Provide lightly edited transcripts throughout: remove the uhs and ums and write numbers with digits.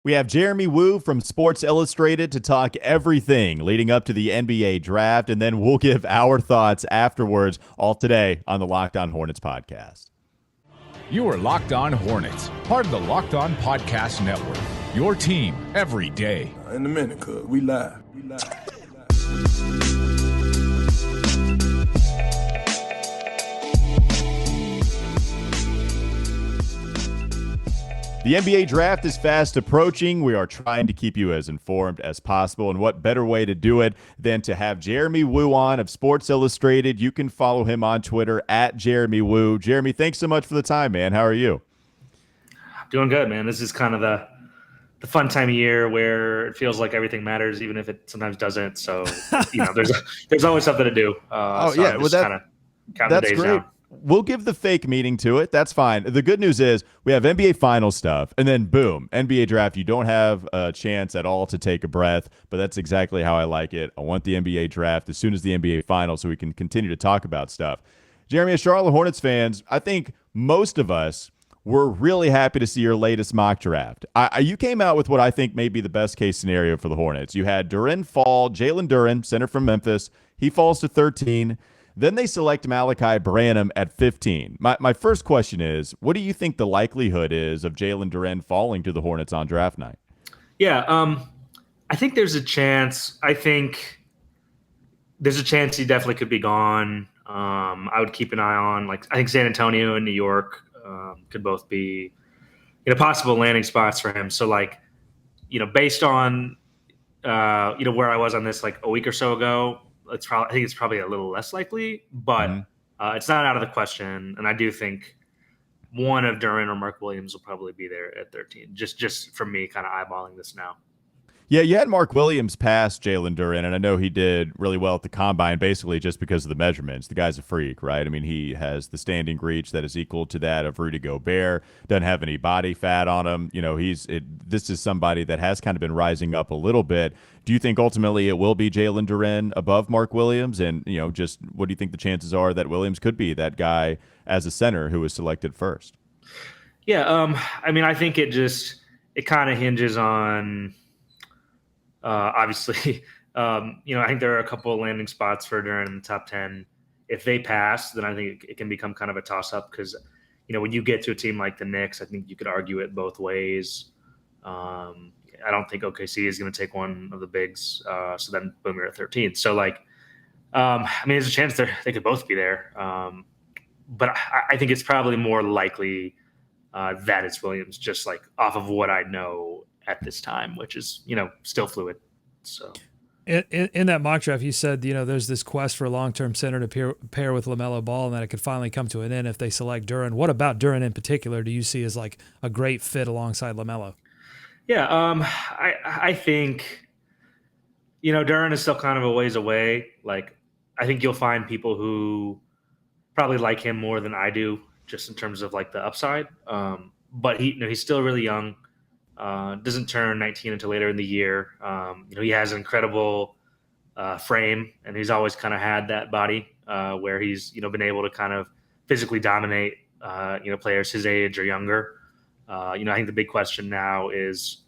We have Jeremy Woo from Sports Illustrated to talk everything leading up to the NBA draft, and then we'll give our thoughts afterwards, all today on the Locked On Hornets podcast. You are Locked On Hornets, part of the Locked On Podcast Network, your team every day. In a minute, cuz we live. The NBA draft is fast approaching. We are trying to keep you as informed as possible. And what better way to do it than to have Jeremy Woo on of Sports Illustrated? You can follow him on Twitter at Jeremy Woo. Jeremy, thanks so much for the time, man. How are you? Doing good, man. This is kind of the fun time of year where it feels like everything matters, even if it sometimes doesn't. So, there's always something to do. I'm just kind of counting the days down. We'll give the fake meaning to it. That's fine. The good news is we have NBA final stuff, and then boom, NBA draft. You don't have a chance at all to take a breath, but that's exactly how I like it. I want the NBA draft as soon as the NBA final so we can continue to talk about stuff. Jeremy, as Charlotte Hornets fans, I think most of us were really happy to see your latest mock draft. You came out with what I think may be the best case scenario for the Hornets. You had Duren fall, Jalen Duren, center from Memphis. He falls to 13. Then they select Malachi Branham at 15. My first question is, what do you think the likelihood is of Jalen Duren falling to the Hornets on draft night? Yeah, I think there's a chance. I think there's a chance he definitely could be gone. I would keep an eye on, I think San Antonio and New York could both be, possible landing spots for him. So, based on, where I was on this a week or so ago, I think it's probably a little less likely, but it's not out of the question. And I do think one of Duren or Mark Williams will probably be there at 13. Just from me kind of eyeballing this now. Yeah, you had Mark Williams pass Jalen Duren, and I know he did really well at the combine, basically just because of the measurements. The guy's a freak, right? I mean, he has the standing reach that is equal to that of Rudy Gobert. Doesn't have any body fat on him. This is somebody that has kind of been rising up a little bit. Do you think ultimately it will be Jalen Duren above Mark Williams? And just what do you think the chances are that Williams could be that guy as a center who was selected first? Yeah, I think it kind of hinges on. Obviously, I think there are a couple of landing spots for Duren in the top 10. If they pass, then I think it can become kind of a toss-up because, when you get to a team like the Knicks, I think you could argue it both ways. I don't think OKC is going to take one of the bigs, so then boom, you're at 13. So, there's a chance they could both be there. But I think it's probably more likely that it's Williams, just off of what I know at this time, which is, still fluid. So in that mock draft, you said, there's this quest for a long-term center to pair with LaMelo Ball and that it could finally come to an end if they select Duren. What about Duren in particular do you see as a great fit alongside LaMelo? Yeah, I think, Duren is still kind of a ways away. I think you'll find people who probably like him more than I do, just in terms of the upside. But he's still really young. Doesn't turn 19 until later in the year. He has an incredible frame, and he's always kind of had that body where he's been able to kind of physically dominate players his age or younger. I think the big question now is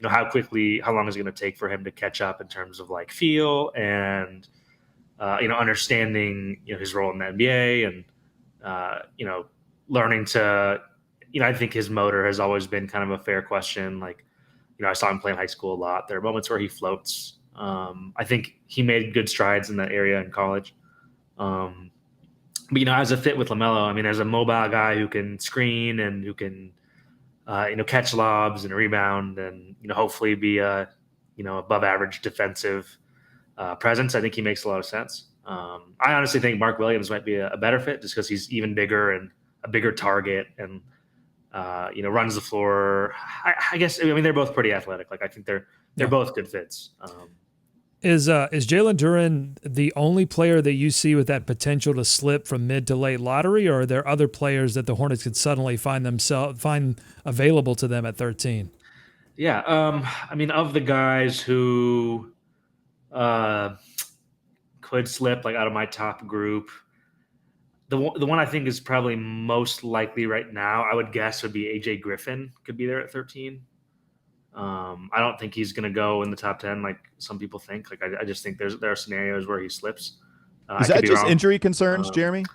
how long is it going to take for him to catch up in terms of feel and understanding his role in the NBA and learning to. I think his motor has always been kind of a fair question. I saw him play in high school a lot. There are moments where he floats. I think he made good strides in that area in college. But, as a fit with LaMelo, as a mobile guy who can screen and who can, catch lobs and rebound and, hopefully be a, above average defensive presence, I think he makes a lot of sense. I honestly think Mark Williams might be a better fit just because he's even bigger and a bigger target and, runs the floor. I guess they're both pretty athletic. I think they're both good fits. Is Jalen Duren the only player that you see with that potential to slip from mid to late lottery, or are there other players that the Hornets could suddenly find available to them at 13? Yeah, of the guys who could slip out of my top group, the one I think is probably most likely right now, I would guess, would be AJ Griffin. Could be there at 13. I don't think he's going to go in the top 10 like some people think. Like I just think there are scenarios where he slips. Is that just injury concerns, Jeremy?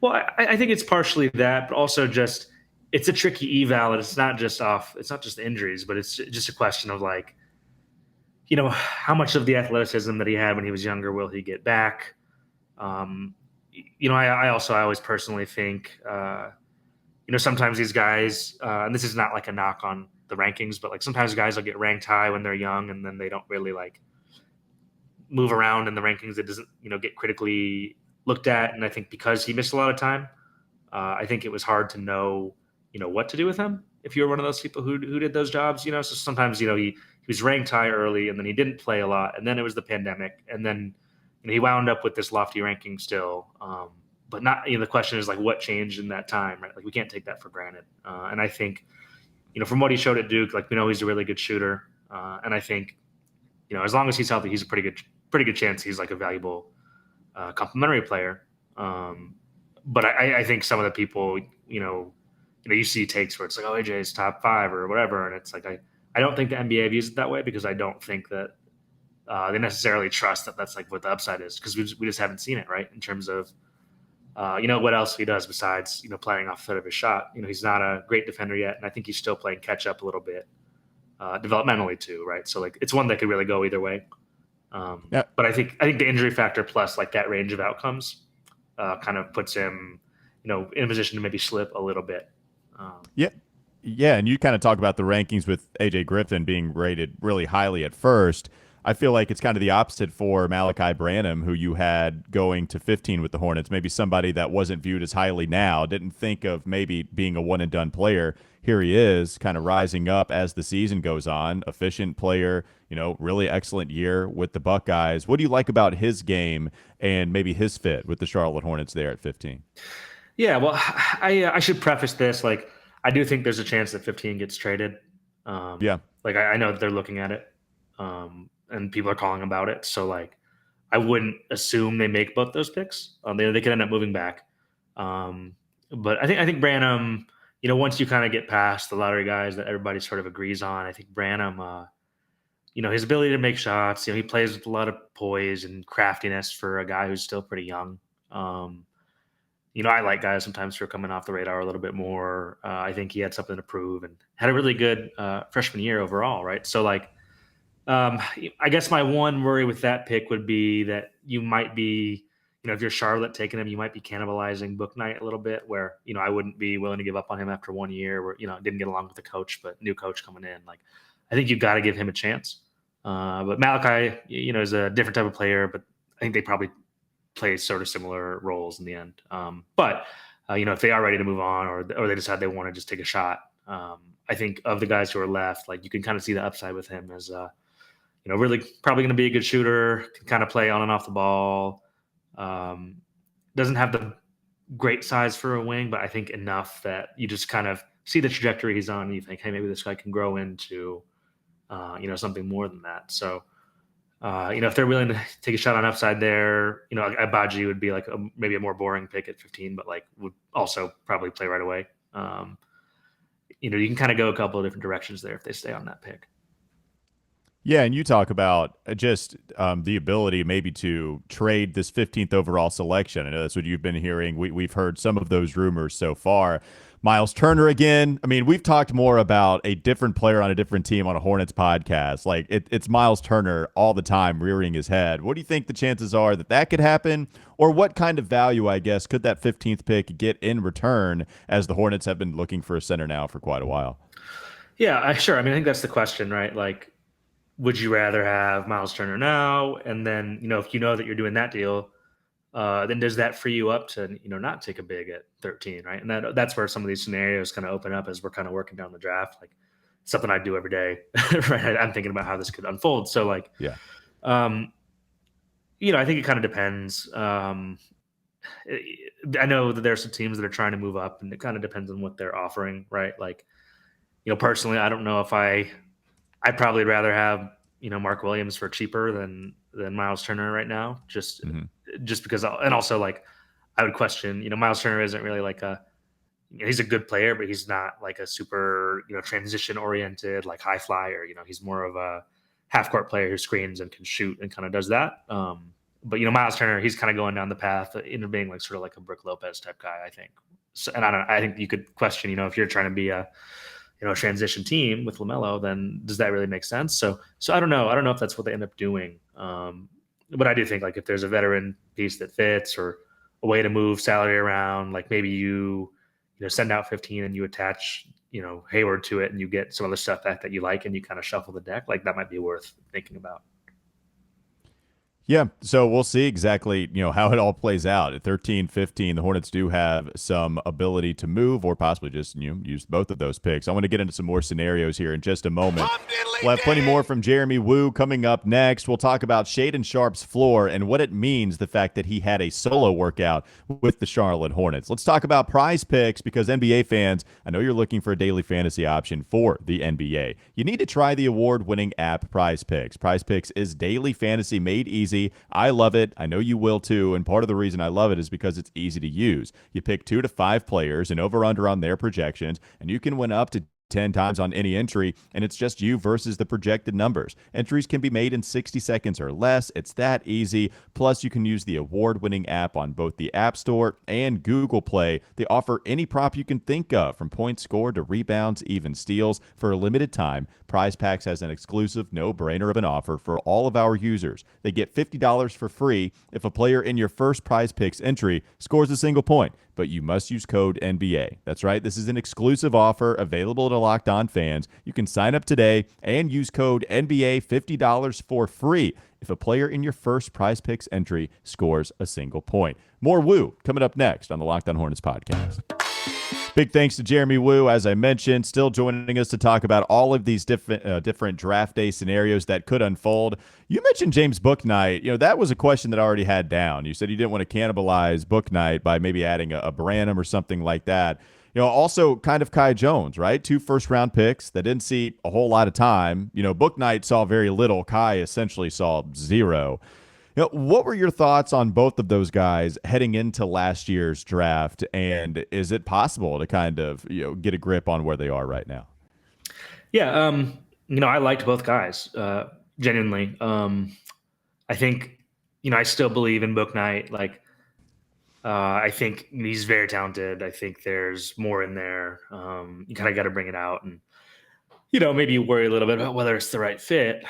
Well, I think it's partially that, but also just it's a tricky eval, and it's not just injuries, but it's just a question of like, how much of the athleticism that he had when he was younger will he get back? I always personally think, sometimes these guys, and this is not like a knock on the rankings, but like sometimes guys will get ranked high when they're young, and then they don't really like move around in the rankings. It doesn't, get critically looked at. And I think because he missed a lot of time, I think it was hard to know, what to do with him. If you were one of those people who did those jobs, so sometimes, he was ranked high early and then he didn't play a lot. And then it was the pandemic. And then he wound up with this lofty ranking still. But not, the question is like what changed in that time, right? Like we can't take that for granted. And I think, from what he showed at Duke, like we know he's a really good shooter. And I think, as long as he's healthy, he's a pretty good chance he's like a valuable complementary player. But I think some of the people, you see takes where it's like, oh, AJ's top 5 or whatever. And it's like, I don't think the NBA views it that way because I don't think that they necessarily trust that that's like what the upside is because we just haven't seen it, right? In terms of, what else he does besides, playing off the foot of his shot. He's not a great defender yet. And I think he's still playing catch up a little bit developmentally too, right? So like it's one that could really go either way. Yeah. But I think the injury factor plus like that range of outcomes kind of puts him, in a position to maybe slip a little bit. Yeah, and you kind of talk about the rankings with AJ Griffin being rated really highly at first. I feel like it's kind of the opposite for Malachi Branham, who you had going to 15 with the Hornets, maybe somebody that wasn't viewed as highly now, didn't think of maybe being a one-and-done player. Here he is kind of rising up as the season goes on, efficient player, really excellent year with the Buckeyes. What do you like about his game and maybe his fit with the Charlotte Hornets there at 15? Yeah, well, I should preface this. Like, I do think there's a chance that 15 gets traded. Like, I know that they're looking at it. And people are calling about it. So like, I wouldn't assume they make both those picks. They could end up moving back. But I think Branham, once you kind of get past the lottery guys that everybody sort of agrees on, I think Branham, his ability to make shots, he plays with a lot of poise and craftiness for a guy who's still pretty young. I like guys sometimes who are coming off the radar a little bit more. I think he had something to prove and had a really good freshman year overall, right? So like, I guess my one worry with that pick would be that you might be, if you're Charlotte taking him, you might be cannibalizing Book Night a little bit where, I wouldn't be willing to give up on him after 1 year where, didn't get along with the coach, but new coach coming in. Like, I think you've got to give him a chance. But Malachi, is a different type of player, but I think they probably play sort of similar roles in the end. But if they are ready to move on or they decide they want to just take a shot, I think of the guys who are left, like you can kind of see the upside with him as really probably going to be a good shooter, can kind of play on and off the ball. Doesn't have the great size for a wing, but I think enough that you just kind of see the trajectory he's on and you think, hey, maybe this guy can grow into, something more than that. So, if they're willing to take a shot on upside there, Abaji would be like maybe a more boring pick at 15, but like would also probably play right away. You can kind of go a couple of different directions there if they stay on that pick. Yeah, and you talk about just the ability maybe to trade this 15th overall selection. I know that's what you've been hearing. We've heard some of those rumors so far. Miles Turner again. I mean, we've talked more about a different player on a different team on a Hornets podcast. Like, it's Miles Turner all the time rearing his head. What do you think the chances are that could happen? Or what kind of value, I guess, could that 15th pick get in return as the Hornets have been looking for a center now for quite a while? Yeah, sure. I mean, I think that's the question, right? Like, would you rather have Miles Turner now? And then, if that you're doing that deal, then does that free you up to, not take a big at 13, right? And that's where some of these scenarios kind of open up as we're kind of working down the draft. Like something I do every day, right? I'm thinking about how this could unfold. So like, yeah, I think it kind of depends. I know that there's some teams that are trying to move up and it kind of depends on what they're offering, right? Like, personally, I don't know if I'd probably rather have, Mark Williams for cheaper than Miles Turner right now, just because, and also like I would question, Miles Turner isn't really like a he's a good player, but he's not like a super, transition oriented, like high flyer. He's more of a half court player who screens and can shoot and kind of does that. But Miles Turner, he's kind of going down the path into being like sort of like a Brook Lopez type guy, I think. So, and I think you could question, if you're trying to be a transition team with LaMelo, then does that really make sense? So I don't know. I don't know if that's what they end up doing. But I do think like if there's a veteran piece that fits or a way to move salary around, like maybe you send out 15 and you attach, Hayward to it and you get some other stuff back that you like and you kind of shuffle the deck, like that might be worth thinking about. Yeah, so we'll see exactly, how it all plays out. At 13-15, the Hornets do have some ability to move or possibly just, use both of those picks. I want to get into some more scenarios here in just a moment. We'll have plenty more from Jeremy Woo coming up next. We'll talk about Shaedon Sharpe's floor and what it means, the fact that he had a solo workout with the Charlotte Hornets. Let's talk about PrizePicks because NBA fans, I know you're looking for a daily fantasy option for the NBA. You need to try the award-winning app PrizePicks. PrizePicks is daily fantasy made easy. I love it. I know you will too. And part of the reason I love it is because it's easy to use. You pick 2 to 5 players and over/under on their projections, and you can win up to 10 times on any entry, and it's just you versus the projected numbers. Entries can be made in 60 seconds or less. It's that easy. Plus, you can use the award-winning app on both the App Store and Google Play. They offer any prop you can think of, from points scored to rebounds, even steals. For a limited time, PrizePicks has an exclusive no-brainer of an offer for all of our users. They get $50 for free if a player in your first PrizePicks entry scores a single point, but you must use code NBA. That's right. This is an exclusive offer available to Locked On fans. You can sign up today and use code NBA, $50 for free if a player in your first PrizePicks entry scores a single point. More Woo coming up next on the Locked On Hornets podcast. Big thanks to Jeremy Woo, as I mentioned, still joining us to talk about all of these different draft day scenarios that could unfold. You mentioned James Bouknight. That was a question that I already had down. You said you didn't want to cannibalize Bouknight by maybe adding a Branham or something like that. Also kind of Kai Jones, right? 2 first-round picks that didn't see a whole lot of time. Bouknight saw very little. Kai essentially saw 0. What were your thoughts on both of those guys heading into last year's draft? And is it possible to kind of, get a grip on where they are right now? Yeah. I liked both guys, genuinely. I think, I still believe in Bouknight. Like, I think he's very talented. I think there's more in there. You kind of got to bring it out and, maybe you worry a little bit about whether it's the right fit.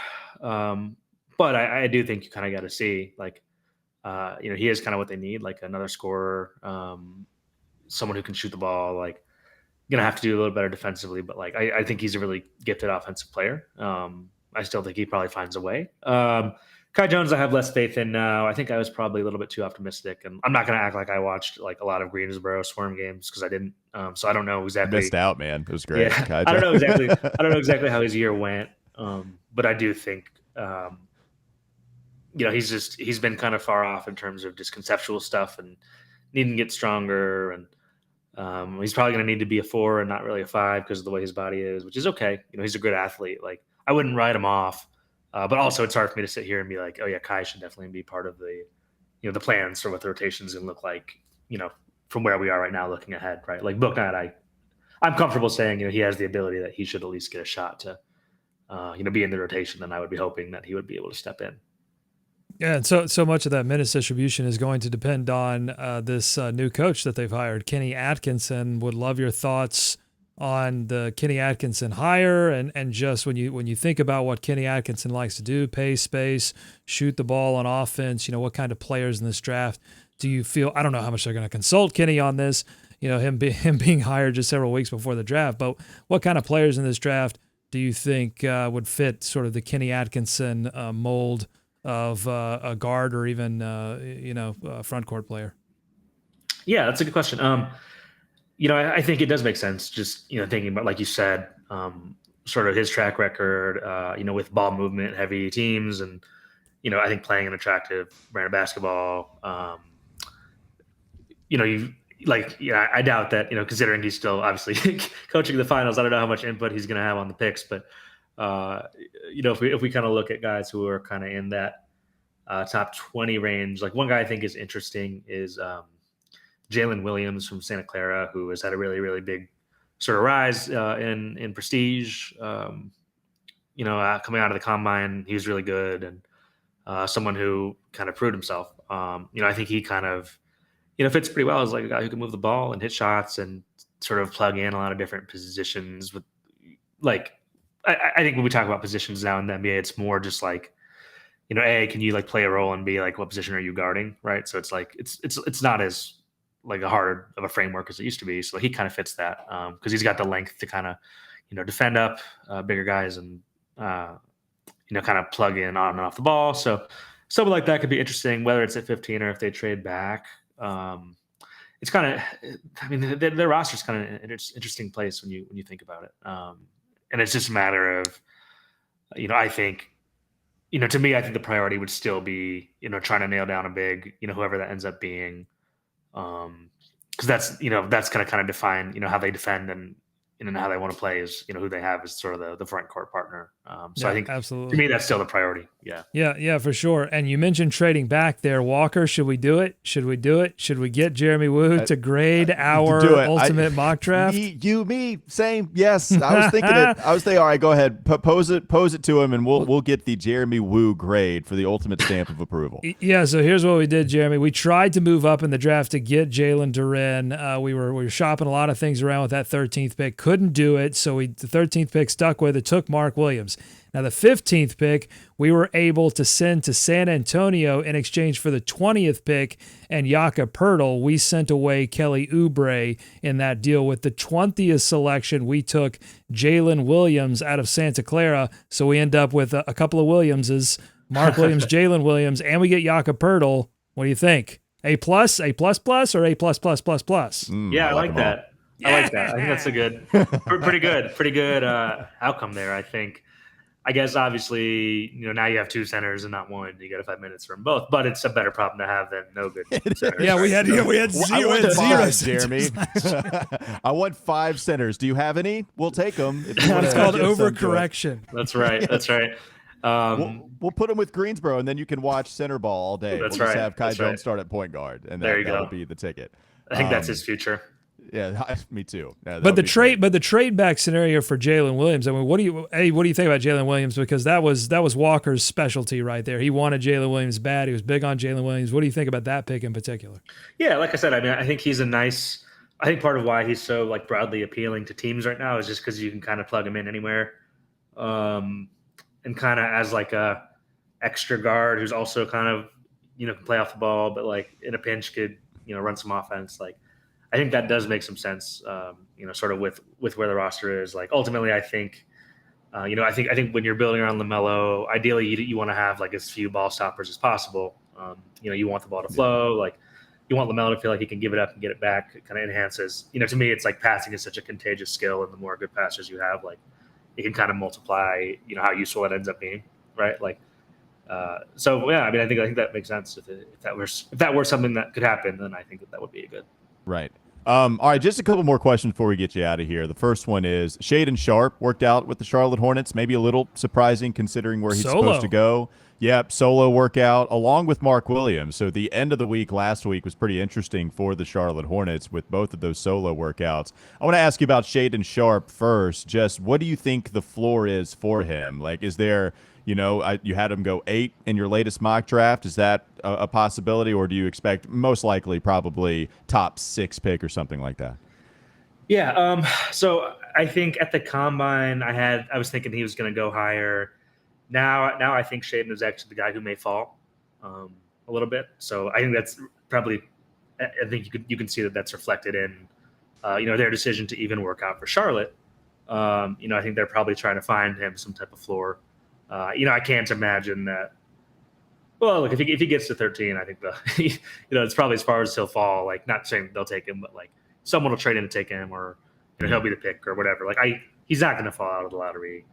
But I do think you kind of got to see, like, he is kind of what they need, like another scorer, someone who can shoot the ball. Like, going to have to do a little better defensively, but like I think he's a really gifted offensive player. I still think he probably finds a way. Kai Jones, I have less faith in now. I think I was probably a little bit too optimistic, and I'm not going to act like I watched like a lot of Greensboro Swarm games because I didn't. So I don't know exactly. Missed out, man. It was great. Yeah, I don't know exactly. I don't know exactly how his year went, but I do think. He's been kind of far off in terms of just conceptual stuff and needing to get stronger. And he's probably going to need to be a 4 and not really a 5 because of the way his body is, which is okay. He's a good athlete. Like, I wouldn't write him off, but also it's hard for me to sit here and be like, oh yeah, Kai should definitely be part of the, the plans for what the rotation is going to look like, from where we are right now looking ahead, right? Like Bouknight, I'm comfortable saying, he has the ability that he should at least get a shot to, be in the rotation. And I would be hoping that he would be able to step in. Yeah, and so much of that minutes distribution is going to depend on this new coach that they've hired, Kenny Atkinson. Would love your thoughts on the Kenny Atkinson hire and just when you think about what Kenny Atkinson likes to do, pace, space, shoot the ball on offense. What kind of players in this draft do you feel? I don't know how much they're going to consult Kenny on this. Him being hired just several weeks before the draft, but what kind of players in this draft do you think would fit sort of the Kenny Atkinson mold of a guard or even a front court player? Yeah, that's a good question. I think it does make sense. Just thinking about, like you said, sort of his track record. With ball movement heavy teams, and I think playing an attractive brand of basketball. I doubt that. Considering he's still obviously coaching the finals, I don't know how much input he's going to have on the picks, but. If we kind of look at guys who are kind of in that top 20 range, like one guy I think is interesting is Jalen Williams from Santa Clara, who has had a really, really big sort of rise in prestige. Coming out of the combine, he was really good, and someone who kind of proved himself. I think he kind of, fits pretty well as like a guy who can move the ball and hit shots and sort of plug in a lot of different positions. With like, I think when we talk about positions now in the NBA, it's more just like, can you like play a role and be like, what position are you guarding, right? So it's like it's not as like a hard of a framework as it used to be. So he kind of fits that because he's got the length to kind of defend up bigger guys and kind of plug in on and off the ball. So something like that could be interesting, whether it's at 15 or if they trade back. It's kind of, I mean, their roster is kind of an interesting place when you think about it. And it's just a matter of, I think, to me, I think the priority would still be, trying to nail down a big, whoever that ends up being. Because that's going to kind of define, how they defend and how they want to play is, who they have as sort of the front court partner. So I think absolutely. To me, that's still the priority. Yeah. Yeah, for sure. And you mentioned trading back there. Walker, should we do it? Should we get Jeremy Woo to grade our ultimate mock draft? Me, same. Yes. I was thinking it. I was thinking, all right, go ahead. Pose it to him, and we'll get the Jeremy Woo grade for the ultimate stamp of approval. Yeah, so here's what we did, Jeremy. We tried to move up in the draft to get Jalen Duren. We were shopping a lot of things around with that 13th pick. Couldn't do it, so the 13th pick stuck with it, took Mark Williams. Now, the 15th pick, we were able to send to San Antonio in exchange for the 20th pick and Jakob Poeltl. We sent away Kelly Oubre in that deal. With the 20th selection, we took Jalen Williams out of Santa Clara, so we end up with a couple of Williamses, Mark Williams, Jalen Williams, and we get Jakob Poeltl. What do you think? A plus, A++, or A+++++? Yeah, I like that. Yeah. I like that. I think that's a good, pretty good outcome there. I think. I guess obviously, now you have two centers and not one. You got 5 minutes from both, but it's a better problem to have than no good centers. Yeah, we had zero, Jeremy. I want 5 centers. Do you have any? We'll take them. It's called overcorrection. That's right. That's right. We'll put them with Greensboro, and then you can watch center ball all day. That's we'll right. Just have Kai That's Jones right. start at point guard, and there you go. That'll be the ticket. I think that's his future. Yeah, me too. Yeah, but the trade back scenario for Jalen Williams. I mean, what do you think about Jalen Williams? Because that was Walker's specialty right there. He wanted Jalen Williams bad. He was big on Jalen Williams. What do you think about that pick in particular? Yeah, like I said, I mean, I think he's I think part of why he's so like broadly appealing to teams right now is just because you can kind of plug him in anywhere, and kind of as like a extra guard who's also kind of can play off the ball, but like in a pinch could run some offense. Like I think that does make some sense, sort of with where the roster is. Like ultimately, I think, I think when you're building around LaMelo, ideally you want to have like as few ball stoppers as possible. You want the ball to flow. Like you want LaMelo to feel like he can give it up and get it back. It kind of enhances. To me, it's like passing is such a contagious skill, and the more good passers you have, like it can kind of multiply. How useful it ends up being, right? Like, so yeah. I mean, I think that makes sense. If that were something that could happen, then I think that would be a good. Right. All right, just a couple more questions before we get you out of here. The first one is Shaedon Sharpe worked out with the Charlotte Hornets. Maybe a little surprising considering where he's supposed to go. Yep, solo workout along with Mark Williams. So the end of the week last week was pretty interesting for the Charlotte Hornets with both of those solo workouts. I want to ask you about Shaedon Sharpe first. Just what do you think the floor is for him? Like, is there – you had him go 8 in your latest mock draft. Is that a possibility, or do you expect most likely probably top 6 pick or something like that? Yeah. So I think at the combine, I was thinking he was going to go higher. Now I think Shaedon is actually the guy who may fall a little bit. So I think that's probably. I think you can see that's reflected in their decision to even work out for Charlotte. I think they're probably trying to find him some type of floor. I can't imagine that. Well, look, if he gets to 13, I think it's probably as far as he'll fall. Like, not saying they'll take him, but like someone will trade in to take him, or he'll be the pick or whatever. Like, he's not going to fall out of the lottery.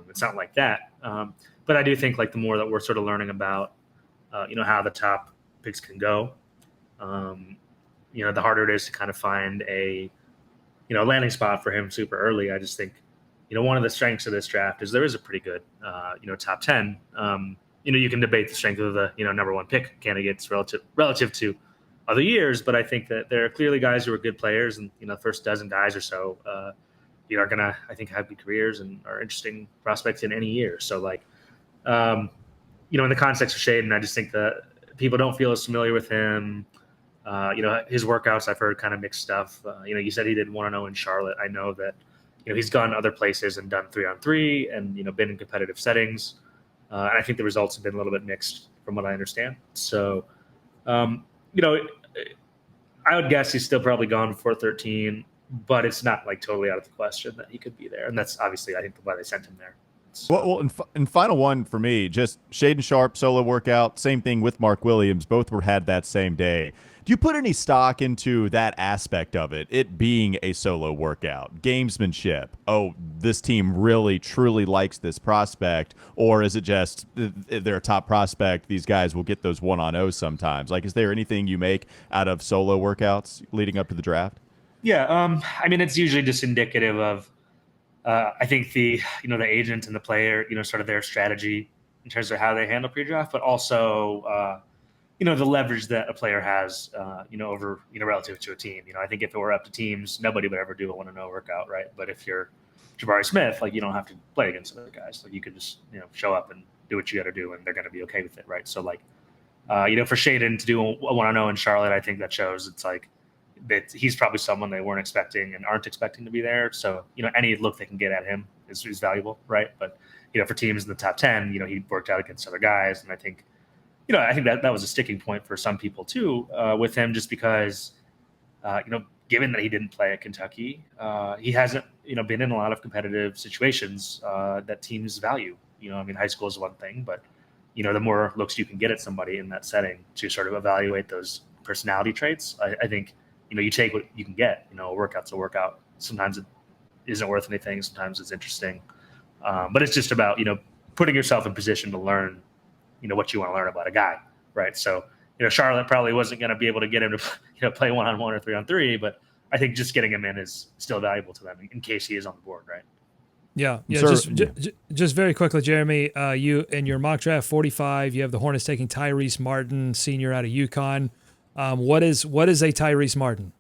It's not like that. But I do think like the more that we're sort of learning about, how the top picks can go, the harder it is to kind of find a landing spot for him super early. I just think. One of the strengths of this draft is there is a pretty good, top 10. You can debate the strength of the, number 1 pick candidates relative to other years, but I think that there are clearly guys who are good players, and the first dozen guys or so, are gonna, I think, have good careers and are interesting prospects in any year. So in the context of Shaedon, I just think that people don't feel as familiar with him. His workouts, I've heard kind of mixed stuff. You said he did 1-0 in Charlotte. I know that he's gone other places and done 3-on-3 and been in competitive settings. And I think the results have been a little bit mixed from what I understand. So, I would guess he's still probably gone before 13, but it's not like totally out of the question that he could be there. And that's obviously, I think, why they sent him there. So. Well, and final one for me, just Shaedon Sharpe solo workout. Same thing with Mark Williams. Both had that same day. Do you put any stock into that aspect of it being a solo workout, gamesmanship? Oh, this team really, truly likes this prospect, or is it just they're a top prospect? These guys will get those 1-on-0s sometimes. Like, is there anything you make out of solo workouts leading up to the draft? Yeah, it's usually just indicative of, I think the agent and the player, sort of their strategy in terms of how they handle pre-draft, but also, the leverage that a player has, over, relative to a team. I think if it were up to teams, nobody would ever do a 1-0 workout, right? But if you're Jabari Smith, you don't have to play against other guys. You could just, show up and do what you got to do, and they're going to be okay with it, right? So, for Shaedon to do a 1-0 in Charlotte, I think that shows it's that he's probably someone they weren't expecting and aren't expecting to be there. So, any look they can get at him is valuable, right? But, for teams in the top 10, he worked out against other guys. And I think, I think that was a sticking point for some people too, with him, just because, given that he didn't play at Kentucky, he hasn't, been in a lot of competitive situations that teams value. High school is one thing, but, the more looks you can get at somebody in that setting to sort of evaluate those personality traits, I think, you take what you can get. A workout's a workout. Sometimes it isn't worth anything. Sometimes it's interesting. But it's just about, putting yourself in position to learn, what you want to learn about a guy, right? So, Charlotte probably wasn't going to be able to get him to, play 1-on-1 or 3-on-3, but I think just getting him in is still valuable to them in case he is on the board, right? Yeah. Sir, just very quickly, Jeremy, you in your mock draft 45, you have the Hornets taking Tyrese Martin, senior out of UConn. What is a Tyrese Martin?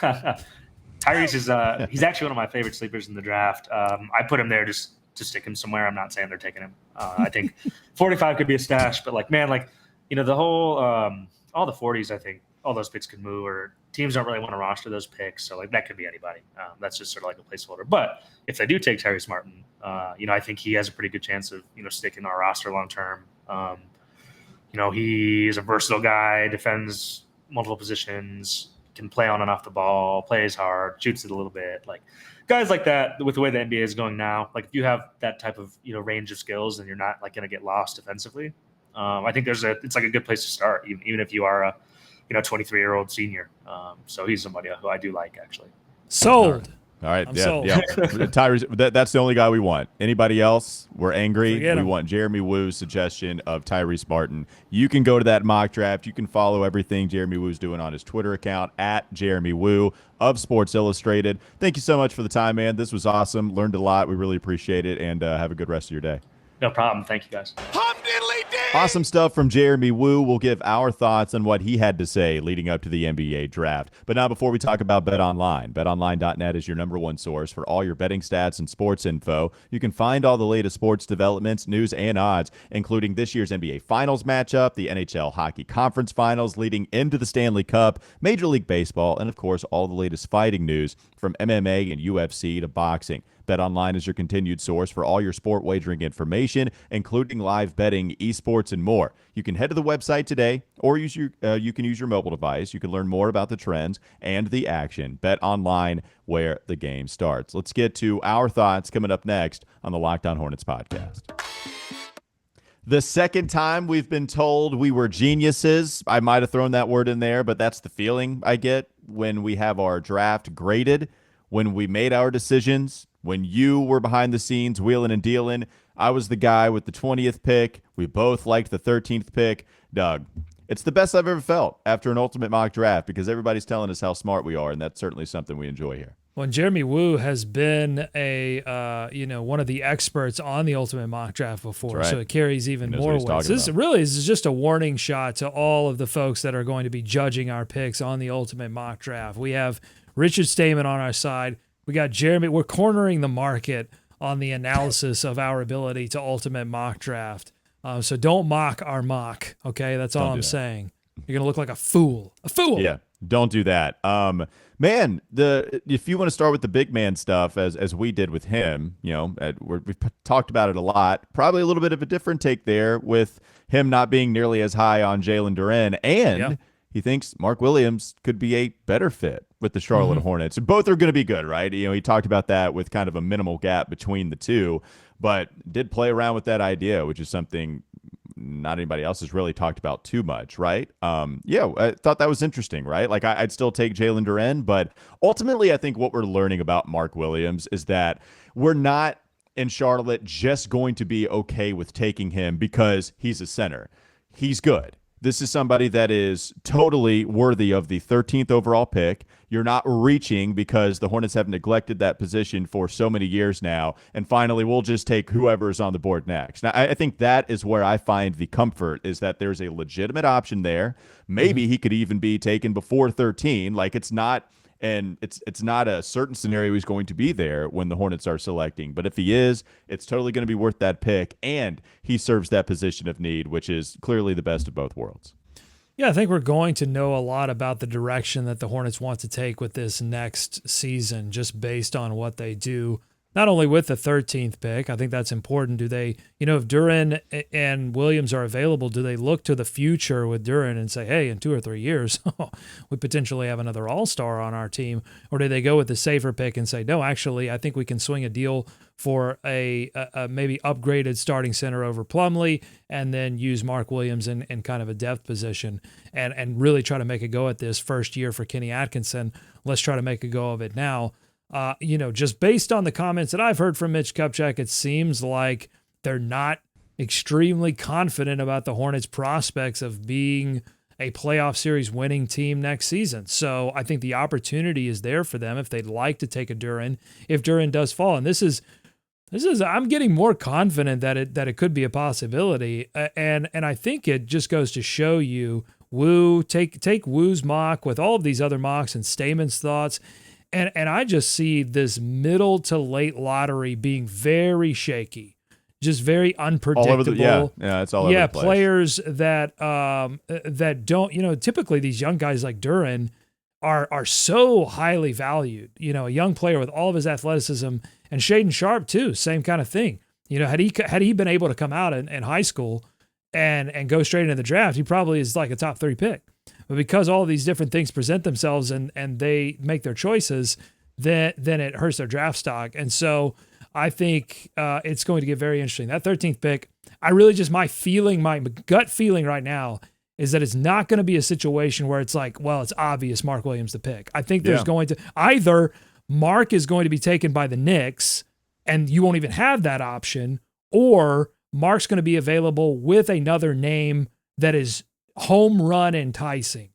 Tyrese is he's actually one of my favorite sleepers in the draft. I put him there just to stick him somewhere. I'm not saying they're taking him. I think 45 could be a stash, but the whole all the 40s, I think all those picks could move, or teams don't really want to roster those picks. So that could be anybody. That's just sort of like a placeholder. But if they do take Tyrese Martin, I think he has a pretty good chance of sticking on our roster long term. He's a versatile guy, defends multiple positions, can play on and off the ball, plays hard, shoots it a little bit. Guys like that, with the way the NBA is going now, if you have that type of range of skills, and you're not going to get lost defensively, I think it's a good place to start, even if you are a 23-year-old senior. So he's somebody who I do like, actually. Sold. All right, I'm yeah. sold. Tyrese, that's the only guy we want. Anybody else, we're angry. Forget we him. want Jeremy Woo's suggestion of Tyrese Martin. You can go to that mock draft. You can follow everything Jeremy Woo's doing on his Twitter account at Jeremy Woo of Sports Illustrated. Thank you so much for the time, man. This was awesome. Learned a lot. We really appreciate it, and have a good rest of your day. No problem. Thank you, guys. Awesome stuff from Jeremy Woo. We'll give our thoughts on what he had to say leading up to the NBA draft. But now, before we talk about BetOnline, BetOnline.net is your number one source for all your betting stats and sports info. You can find all the latest sports developments, news, and odds, including this year's NBA Finals matchup, the NHL Hockey Conference Finals leading into the Stanley Cup, Major League Baseball, and, of course, all the latest fighting news from MMA and UFC to boxing. BetOnline is your continued source for all your sport wagering information, including live betting, esports, and more. You can head to the website today, or you can use your mobile device. You can learn more about the trends and the action. BetOnline, where the game starts. Let's get to our thoughts coming up next on the Locked On Hornets podcast. The second time we've been told we were geniuses. I might have thrown that word in there, but that's the feeling I get when we have our draft graded, when we made our decisions. When you were behind the scenes wheeling and dealing, I was the guy with the 20th pick. We both liked the 13th pick. Doug, it's the best I've ever felt after an ultimate mock draft because everybody's telling us how smart we are, and that's certainly something we enjoy here. Well, Jeremy Woo has been one of the experts on the Ultimate Mock Draft before, That's right. so it carries even He knows more what he's weight. talking This about. really is just a warning shot to all of the folks that are going to be judging our picks on the Ultimate Mock Draft. We have Richard Stamen on our side. We got Jeremy. We're cornering the market on the analysis of our ability to Ultimate Mock Draft. So don't mock our mock, okay? That's all I'm saying. You're going to look like a fool. A fool! Yeah, don't do that. Man, if you want to start with the big man stuff, as we did with him, we've talked about it a lot. Probably a little bit of a different take there with him not being nearly as high on Jalen Duren, and he thinks Mark Williams could be a better fit with the Charlotte Hornets. Both are going to be good, right? He talked about that with kind of a minimal gap between the two, but did play around with that idea, which is something not anybody else has really talked about too much, right? I thought that was interesting, right? Like I'd still take Jalen Duren, but ultimately I think what we're learning about Mark Williams is that we're not in Charlotte just going to be okay with taking him because he's a center. He's good. This is somebody that is totally worthy of the 13th overall pick. You're not reaching because the Hornets have neglected that position for so many years now. And finally, we'll just take whoever is on the board next. Now, I think that is where I find the comfort, is that there's a legitimate option there. Maybe he could even be taken before 13. Like it's not a certain scenario he's going to be there when the Hornets are selecting. But if he is, it's totally going to be worth that pick. And he serves that position of need, which is clearly the best of both worlds. Yeah, I think we're going to know a lot about the direction that the Hornets want to take with this next season, just based on what they do, not only with the 13th pick. I think that's important. Do they, if Duren and Williams are available, do they look to the future with Duren and say, hey, in 2 or 3 years, we potentially have another all-star on our team? Or do they go with the safer pick and say, no, actually, I think we can swing a deal for a maybe upgraded starting center over Plumlee, and then use Mark Williams in kind of a depth position and really try to make a go at this first year for Kenny Atkinson. Let's try to make a go of it now. Just based on the comments that I've heard from Mitch Kupchak, it seems like they're not extremely confident about the Hornets' prospects of being a playoff series winning team next season. So I think the opportunity is there for them if they'd like to take a Duren, if Duren does fall. And this is I'm getting more confident that it could be a possibility. And I think it just goes to show you take Woo's mock with all of these other mocks and Stamen's thoughts. And I just see this middle to late lottery being very shaky, just very unpredictable. All over it's all over the place. Players that don't, typically these young guys like Duren are so highly valued. A young player with all of his athleticism, and Shaedon Sharpe too, same kind of thing. Had he been able to come out in high school and go straight into the draft, he probably is like a top 3 pick. But because all these different things present themselves and they make their choices, then it hurts their draft stock. And so I think it's going to get very interesting. That 13th pick, I really just, my gut feeling right now is that it's not going to be a situation where it's like, well, it's obvious Mark Williams the pick. I think there's going to, either Mark is going to be taken by the Knicks and you won't even have that option, or Mark's going to be available with another name that is home run enticing.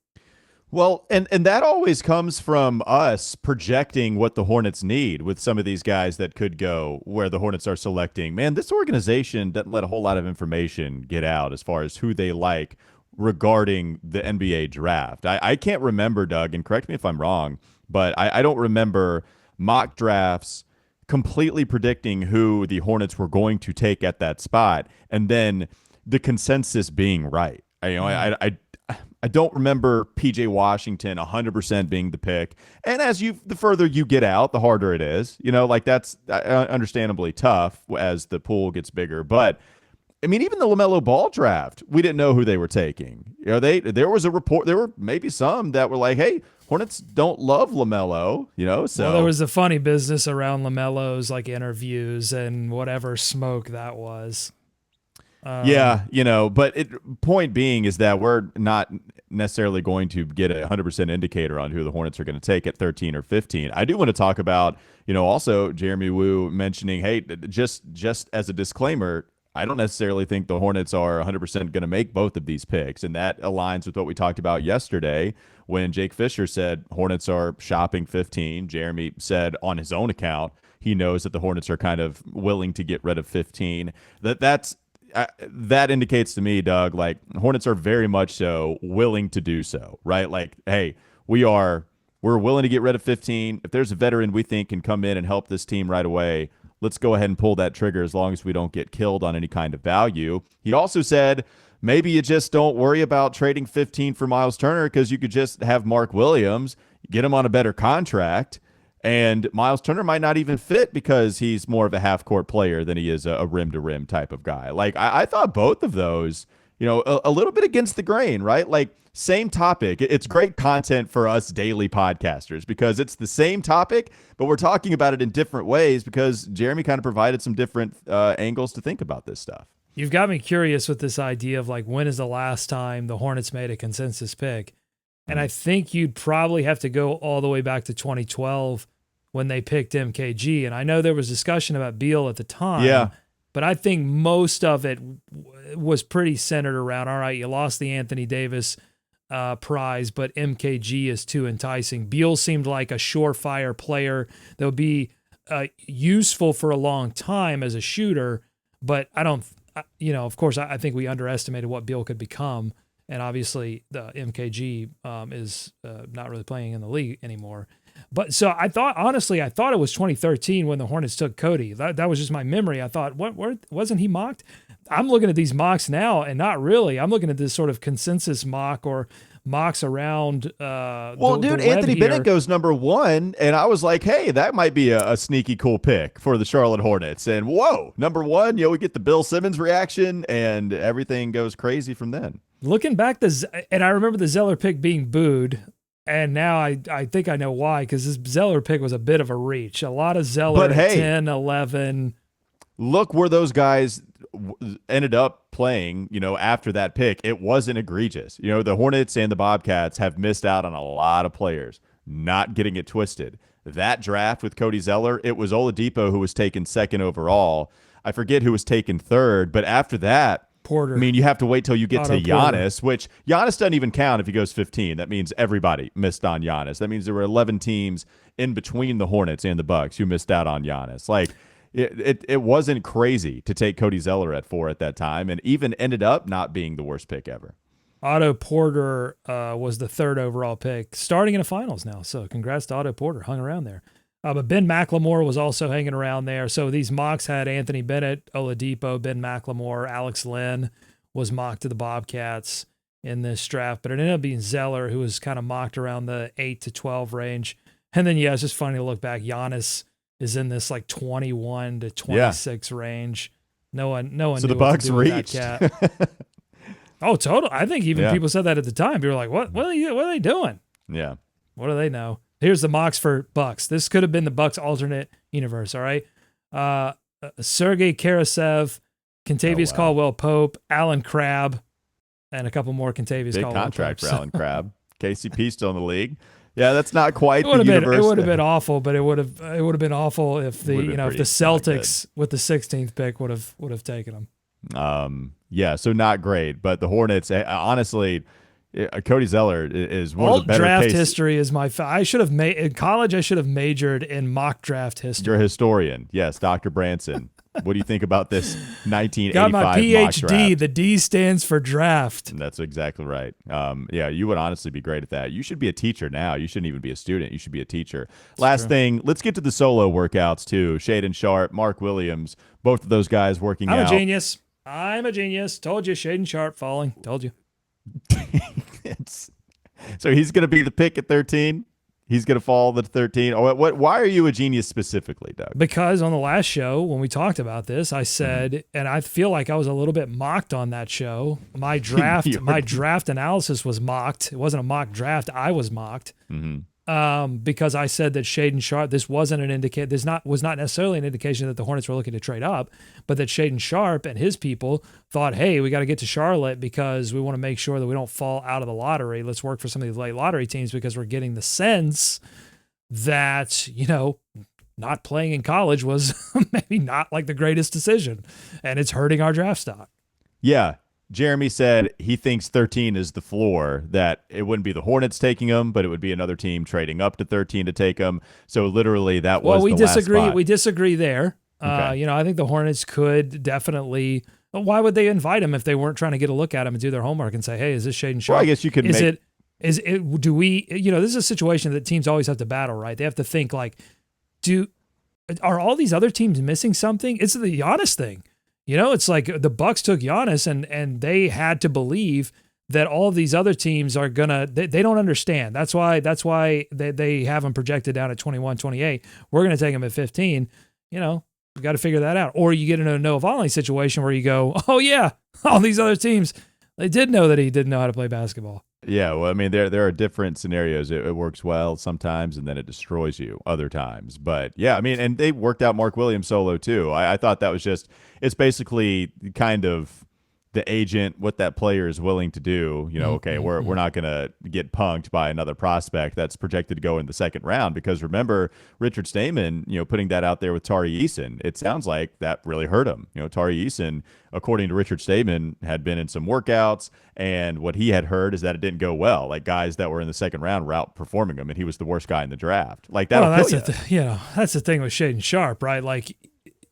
Well, and that always comes from us projecting what the Hornets need with some of these guys that could go where the Hornets are selecting. Man, this organization doesn't let a whole lot of information get out as far as who they like regarding the NBA draft. I can't remember, Doug, and correct me if I'm wrong, but I don't remember mock drafts completely predicting who the Hornets were going to take at that spot and then the consensus being right. I don't remember PJ Washington 100% being the pick. And the further you get out, the harder it is. That's understandably tough as the pool gets bigger. But I mean, even the LaMelo Ball draft, we didn't know who they were taking. There was a report. There were maybe some that were like, "Hey, Hornets don't love LaMelo." So well, there was the funny business around LaMelo's interviews and whatever smoke that was. But point being is that we're not necessarily going to get a 100% indicator on who the Hornets are going to take at 13 or 15. I do want to talk about, also Jeremy Woo mentioning, hey, just as a disclaimer, I don't necessarily think the Hornets are 100% going to make both of these picks. And that aligns with what we talked about yesterday when Jake Fisher said Hornets are shopping 15. Jeremy said on his own account, he knows that the Hornets are kind of willing to get rid of 15. That indicates to me, Doug, like Hornets are very much so willing to do so, right? Like, hey, we're willing to get rid of 15. If there's a veteran we think can come in and help this team right away, let's go ahead and pull that trigger as long as we don't get killed on any kind of value. He also said maybe you just don't worry about trading 15 for Miles Turner because you could just have Mark Williams, get him on a better contract, and Miles Turner might not even fit because he's more of a half-court player than he is a rim-to-rim type of guy. Like, I thought both of those, a little bit against the grain, right? Like, same topic. It's great content for us daily podcasters because it's the same topic, but we're talking about it in different ways because Jeremy kind of provided some different angles to think about this stuff. You've got me curious with this idea of like, when is the last time the Hornets made a consensus pick? And I think you'd probably have to go all the way back to 2012 when they picked MKG. And I know there was discussion about Beal at the time. Yeah. But I think most of it was pretty centered around, all right, you lost the Anthony Davis prize, but MKG is too enticing. Beal seemed like a surefire player that would be useful for a long time as a shooter, but I don't, of course, I think we underestimated what Beal could become. And obviously the MKG is not really playing in the league anymore. But so I thought it was 2013 when the Hornets took Cody. That was just my memory. I thought, wasn't he mocked? I'm looking at these mocks now, and not really. I'm looking at this sort of consensus mock or mocks around. Anthony Bennett goes number 1, and I was like, hey, that might be a sneaky cool pick for the Charlotte Hornets. And whoa, number 1, we get the Bill Simmons reaction, and everything goes crazy from then. Looking back, and I remember the Zeller pick being booed, and now I think I know why, because this Zeller pick was a bit of a reach. A lot of Zeller at 10, 11. Look where those guys ended up playing, after that pick. It wasn't egregious. The Hornets and the Bobcats have missed out on a lot of players, not getting it twisted. That draft with Cody Zeller, it was Oladipo who was taken 2nd overall. I forget who was taken 3rd, but after that, Porter. I mean, you have to wait till you get to Giannis, Porter. Which Giannis doesn't even count if he goes 15. That means everybody missed on Giannis. That means there were 11 teams in between the Hornets and the Bucks who missed out on Giannis. Like, it wasn't crazy to take Cody Zeller at 4 at that time, and even ended up not being the worst pick ever. Otto Porter was the 3rd overall pick, starting in the finals now. So congrats to Otto Porter, hung around there. But Ben McLemore was also hanging around there. So these mocks had Anthony Bennett, Oladipo, Ben McLemore, Alex Len was mocked to the Bobcats in this draft. But it ended up being Zeller, who was kind of mocked around the 8 to 12 range. And then, it's just funny to look back. Giannis is in this like 21 to 26 range. No one So knew the what Bucks to do with reached. that cat. Oh, total. I think even people said that at the time. People were like, what are they doing? Yeah. What do they know? Here's the mocks for Bucks. This could have been the Bucks alternate universe, all right? Sergei Karasev, Kentavious Caldwell-Pope, Alan Crabb, and a couple more Kentavious Big Caldwell-Pope. contract for Alan Crabb. KCP still in the league. Yeah, that's not quite the It universe. would have been awful, but it would have been awful if the if the Celtics with the 16th pick would have taken them. So not great, but the Hornets, honestly, Cody Zeller is one of the better draft cases. history is my. I should have made in college. I should have majored in mock draft history. You're a historian, yes, Dr. Branson. What do you think about this 1985 Got my mock PhD. draft? The D stands for draft. That's exactly right. You would honestly be great at that. You should be a teacher now. You shouldn't even be a student. You should be a teacher. Last thing, let's get to the solo workouts too. Shaedon Sharpe, Mark Williams, both of those guys working out. I'm a genius. Told you, Shaedon Sharpe falling. Told you. So he's going to be the pick at 13. He's going to fall to 13. Why are you a genius specifically, Doug? Because on the last show, when we talked about this, I said, and I feel like I was a little bit mocked on that show. My draft analysis was mocked. It wasn't a mock draft. I was mocked. Because I said that Shaedon Sharpe, this wasn't an indication. This was not necessarily an indication that the Hornets were looking to trade up, but that Shaedon Sharpe and his people thought, hey, we got to get to Charlotte because we want to make sure that we don't fall out of the lottery. Let's work for some of these late lottery teams because we're getting the sense that not playing in college was maybe not like the greatest decision, and it's hurting our draft stock. Yeah. Jeremy said he thinks 13 is the floor, that it wouldn't be the Hornets taking him, but it would be another team trading up to 13 to take him. So literally that was we the last disagree. spot. We disagree there. Okay. I think the Hornets could definitely. Why would they invite him if they weren't trying to get a look at him and do their homework and say, "Hey, is this Shaedon Sharpe?" Well, I guess you could Is it? Do we? This is a situation that teams always have to battle, right? They have to think like, are all these other teams missing something? It's the Giannis thing. It's like the Bucks took Giannis and they had to believe that all of these other teams are gonna. They don't understand. That's why they have him projected down at 21, 28. We're gonna take him at 15. You got to figure that out. Or you get into a Noah Vonleh situation where you go, oh yeah, all these other teams, they did know that he didn't know how to play basketball. Yeah, well, I mean, there are different scenarios. It works well sometimes, and then it destroys you other times. But yeah, I mean, and they worked out Mark Williams solo too. I thought that was it's basically kind of the agent, what that player is willing to do. Okay, we're not going to get punked by another prospect that's projected to go in the second round, because remember Richard Stayman, putting that out there with Tari Eason, it sounds like that really hurt him. Tari Eason, according to Richard Stayman, had been in some workouts, and what he had heard is that it didn't go well. Like guys that were in the second round were outperforming him, and he was the worst guy in the draft. Like that'll kill you. That's the thing with Shaedon Sharpe, right? Like,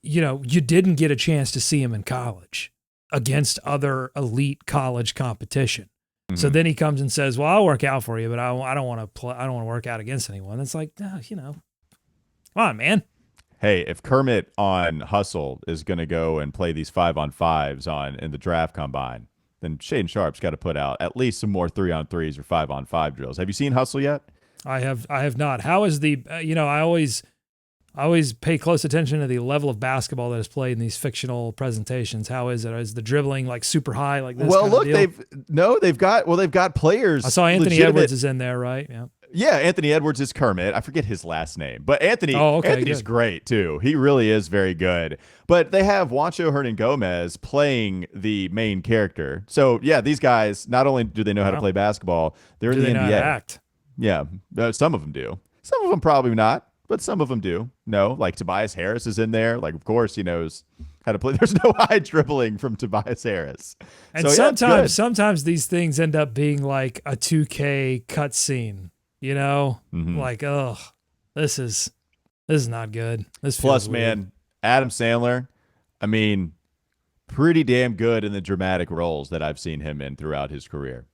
you didn't get a chance to see him in college against other elite college competition. Mm-hmm. So then he comes and says, well, I'll work out for you, but I don't want to play. I don't want to work out against anyone. It's like, come on, man. Hey, if Kermit on Hustle is going to go and play these 5-on-5s in the draft combine, then Shaedon Sharpe's got to put out at least some more 3-on-3s or 5-on-5 drills. Have you seen Hustle yet? I have not. How is the, I always pay close attention to the level of basketball that is played in these fictional presentations. How is it? Is the dribbling like super high like this? Well, look, they've got players. I saw Anthony Edwards is in there, right? Yeah. Yeah, Anthony Edwards is Kermit. I forget his last name, but Anthony's great too. He really is very good. But they have Juancho Hernan-Gomez playing the main character. So yeah, these guys, not only do they know how to play basketball, they're in the NBA. Know how to act? Yeah, some of them do. Some of them probably not. But some of them do. No, like Tobias Harris is in there. Like, of course, he knows how to play. There's no high dribbling from Tobias Harris. And so, sometimes these things end up being like a 2K cutscene. Like, this is not good. This plus, feels weird. Man, Adam Sandler. I mean, pretty damn good in the dramatic roles that I've seen him in throughout his career.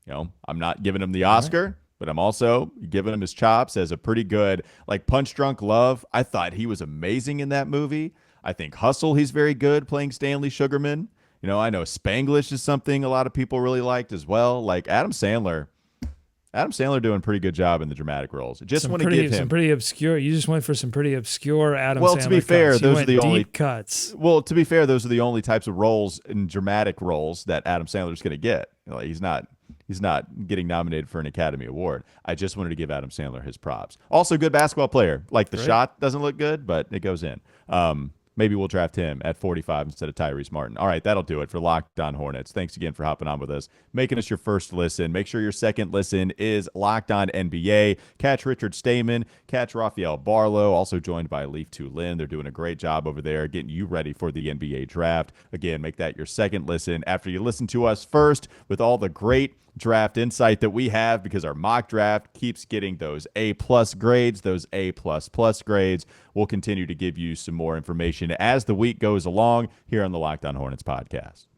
I'm not giving him the Oscar. But I'm also giving him his chops as a pretty good, like Punch Drunk Love. I thought he was amazing in that movie. I think Hustle, he's very good playing Stanley Sugarman. I know Spanglish is something a lot of people really liked as well. Like Adam Sandler doing a pretty good job in the dramatic roles. Just want to give him some pretty obscure. You just went for some pretty obscure Adam Sandler. Well, to be fair, cuts. those are the only cuts. Well, to be fair, those are the only types of roles in dramatic roles that Adam Sandler's going to get. Like, he's not getting nominated for an Academy Award. I just wanted to give Adam Sandler his props. Also, good basketball player. Like the shot doesn't look good, but it goes in. Maybe we'll draft him at 45 instead of Tyrese Martin. All right, that'll do it for Locked On Hornets. Thanks again for hopping on with us, making us your first listen. Make sure your second listen is Locked On NBA. Catch Richard Stayman, catch Rafael Barlow, also joined by Leaf Tulin. They're doing a great job over there getting you ready for the NBA draft. Again, make that your second listen after you listen to us first with all the great draft insight that we have, because our mock draft keeps getting those A+ grades, those A++ grades. We'll continue to give you some more information as the week goes along here on the Locked On Hornets podcast.